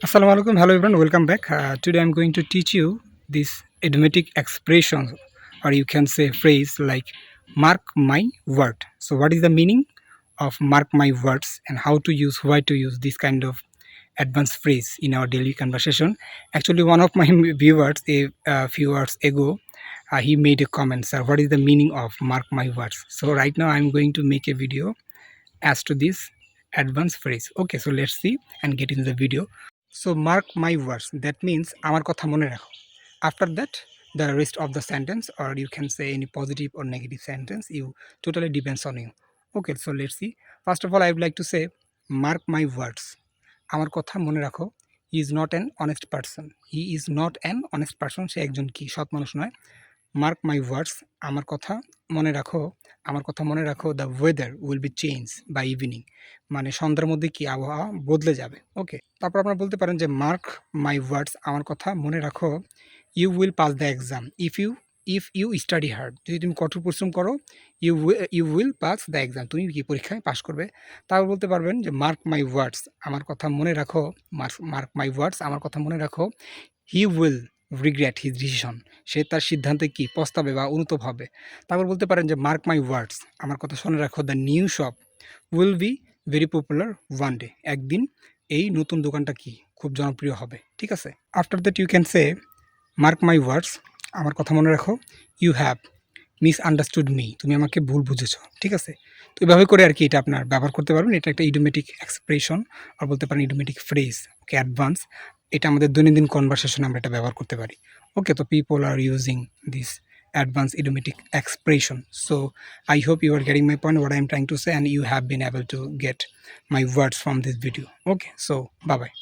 Assalamu alaikum. Hello everyone. Welcome back. Today I'm going to teach you this idiomatic expression, or you can say phrase like "mark my word." So, what is the meaning of "mark my words" and how to use, why to use this kind of advanced phrase in our daily conversation? Actually, one of my viewers a few hours ago, he made a comment, "Sir, what is the meaning of mark my words?" So, right now I'm going to make a video as to this advanced phrase. Okay, so let's see and get into the video. So mark my words. That means আমার কথা মনে রাখো. After that, the rest of the sentence, or you can say any positive or negative sentence, you totally depends on you. Okay, so let's see. First of all, I would like to say, mark my words. আমার কথা মনে রাখো. He is not an honest person. He is not an honest person. সে একজন কি সৎ মানুষ নয়। Mark my words, আমার কথা মনে রাখো, আমার কথা মনে রাখো, the weather will be change by evening, মানে সন্ধ্যার মধ্যে কি আবহাওয়া বদলে যাবে। ওকে, তারপর আপনারা বলতে পারেন যে মার্ক মাই ওয়ার্ডস, আমার কথা মনে রাখো, you will pass the exam if you study hard, যদি তুমি কঠোর পরিশ্রম করো, you will pass the exam, তুমি কি পরীক্ষায় পাস করবে। তারপর বলতে পারবেন যে মার্ক মাই ওয়ার্ডস, আমার কথা মনে রাখো, মার্ক মাই ওয়ার্ডস, আমার কথা মনে রাখো, he will regret his decision, সে তার সিদ্ধান্তে কি পস্তাবে বা অনুতপ হবে। তারপর বলতে পারেন যে মার্ক মাই ওয়ার্ডস, আমার কথা শুনে রাখো, the new shop will be very popular one day, একদিন এই নতুন দোকানটা কি খুব জনপ্রিয় হবে। ঠিক আছে, after that you can say mark my words, আমার কথা মনে রাখো, you have misunderstood me, তুমি আমাকে ভুল বুঝেছো। ঠিক আছে, তো এভাবে করে আর কি এটা আপনার ব্যবহার করতে পারবেন। এটা একটা ইডিওমেটিক এক্সপ্রেশন, আর বলতে পারেন ইডিওমেটিক ফ্রেজ। ওকে, অ্যাডভান্স, এটা আমাদের দৈনন্দিন কনভারসেশনে আমরা এটা ব্যবহার করতে পারি। ওকে, তো people are using this advanced idiomatic expression. So I hope you are getting my point, what I am trying to say, and you have been able to get my words from this video. Okay, so bye bye.